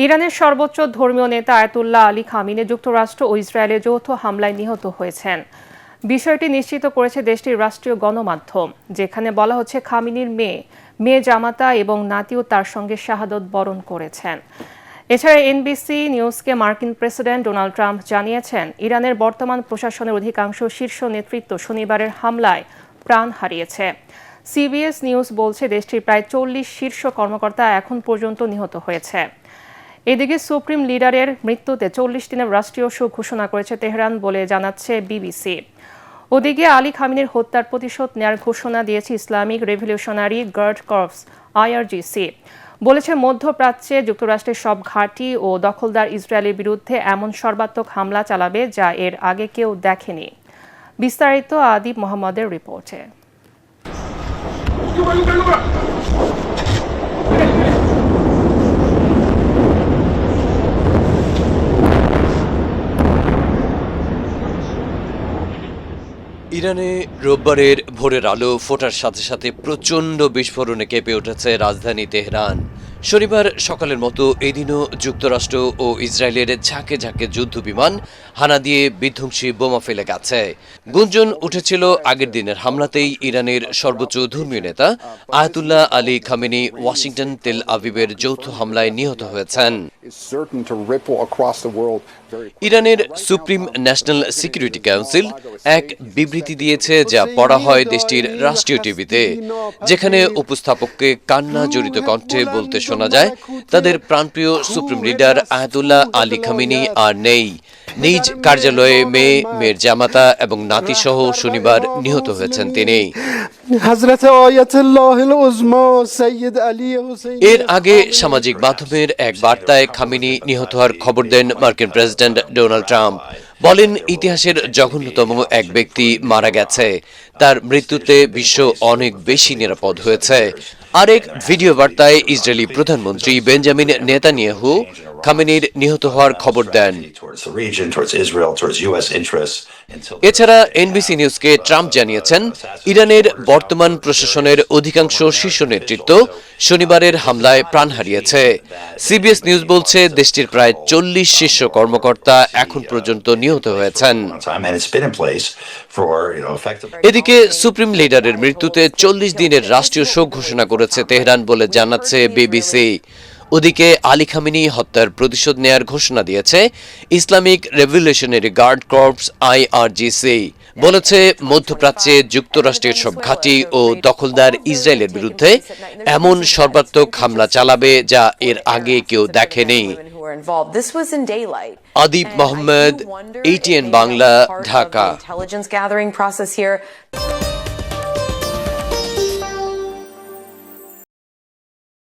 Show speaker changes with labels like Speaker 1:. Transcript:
Speaker 1: ইরানের সর্বোচ্চ ধর্মীয় নেতা আয়াতুল্লাহ আলী খামিনি যুক্তরাষ্ট্র ও ইসরায়েলের যৌথ হামলায় নিহত হয়েছেন। বিষয়টি নিশ্চিত করেছে দেশটির রাষ্ট্রীয় গণমাধ্যম, যেখানে বলা হচ্ছে খামিনির মেয়ে জামাতা এবং নাতিও তার সঙ্গে শাহাদত বরণ করেছেন। এছাড়া এনবিসি নিউজকে মার্কিন প্রেসিডেন্ট ডোনাল্ড ট্রাম্প জানিয়েছেন, ইরানের বর্তমান প্রশাসনের অধিকাংশ শীর্ষ নেতৃত্ব শনিবারের হামলায় প্রাণ হারিয়েছে। সিবিএস নিউজ বলছে দেশটির প্রায় 40 শীর্ষ কর্মকর্তা এখন পর্যন্ত নিহত হয়েছে। এদিকে সুপ্রিম লিডারের মৃত্যুতে 40 দিনের রাষ্ট্রীয় শোক ঘোষণা করেছে তেহরান বলে জানাচ্ছে বিবিসি। ওদিকে আলী খামিনির হত্যার প্রতিশোধ নেয়ার ঘোষণা দিয়েছে Islamic Revolutionary Guard Corps IRGC. বলেছে মধ্যপ্রাচ্যে যুক্তরাষ্ট্রের সব ঘাঁটি ও দখলদার ইসরায়েলের বিরুদ্ধে এমন সর্বাত্মক হামলা চালাবে যা এর আগে কেউ দেখেনি। বিস্তারিত আদিব মোহাম্মদের রিপোর্টে।
Speaker 2: ইরানে রোববারের ভোরের আলো ফোটার সাথে সাথে প্রচণ্ড বিস্ফোরণে কেঁপে উঠেছে রাজধানী তেহরান। শনিবার সকালের মতো এদিনও যুক্তরাষ্ট্র ও ইসরায়েলের ঝাঁকে ঝাঁকে যুদ্ধবিমান হানা দিয়ে বিধ্বংসী বোমা ফেলে গেছে। গুঞ্জন উঠেছিল আগের দিনের হামলাতেই ইরানের সর্বোচ্চ ধর্মীয় নেতা আয়াতুল্লাহ আলী খামেনি ওয়াশিংটন তেল আবিবের যৌথ হামলায় নিহত হয়েছেন। ইরানের সুপ্রিম ন্যাশনাল সিকিউরিটি কাউন্সিল এক বিবৃতি দিয়েছে, যা পড়া হয় দেশটির রাষ্ট্রীয় টিভিতে, যেখানে উপস্থাপককে কান্না জড়িত কণ্ঠে বলতে শোনা যায়, তাদের প্রাণপ্রিয় supreme leader Ayatollah Ali Khamenei আর নেই। নিজ কার্যালয়ে মেয়ের জামাতা এবং নাতি সহ শনিবার নিহত হয়েছেন তিনি। এর আগে সামাজিক মাধ্যমের এক বার্তায় খামেনি নিহত হওয়ার খবর দেন মার্কিন প্রেসিডেন্ট ডোনাল্ড ট্রাম্প। বলেন, ইতিহাসের জঘন্যতম এক ব্যক্তি মারা গেছে, তার মৃত্যুতে বিশ্ব অনেক বেশি নিরাপদ হয়েছে। আরেক ভিডিও বার্তায় ইসরায়েলি প্রধানমন্ত্রী বেঞ্জামিন নেতানিয়াহু খামেনির নিহত হওয়ার খবর দেন। এছাড়া এনবিসি নিউজকে ট্রাম্প জানিয়েছেন, ইরানের বর্তমান প্রশাসনের অধিকাংশ শীর্ষ নেতৃত্ব শনিবারের হামলায় প্রাণ হারিয়েছে। সিবিএস নিউজ বলছে দেশটির প্রায় 40 শীর্ষ কর্মকর্তা এখন পর্যন্ত নিহত হয়েছেন। এদিকে সুপ্রিম লিডারের মৃত্যুতে 40 দিনের রাষ্ট্রীয় শোক ঘোষণা করেছে তেহরান বলে জানাচ্ছে বিবিসি। ওদিকে আলী খামেনি হত্যার প্রতিশোধ নেয়ার ঘোষণা দিয়েছে Islamic Revolutionary Guard Corps IRGC. বলেছে মধ্যপ্রাচ্যে যুক্তরাষ্ট্রের সব ঘাঁটি ও দখলদার ইসরায়েলের বিরুদ্ধে এমন সর্বাত্মক হামলা চালাবে যা এর আগে কেউ দেখেনি। আদিব মোহাম্মদ, ATN বাংলা, ঢাকা।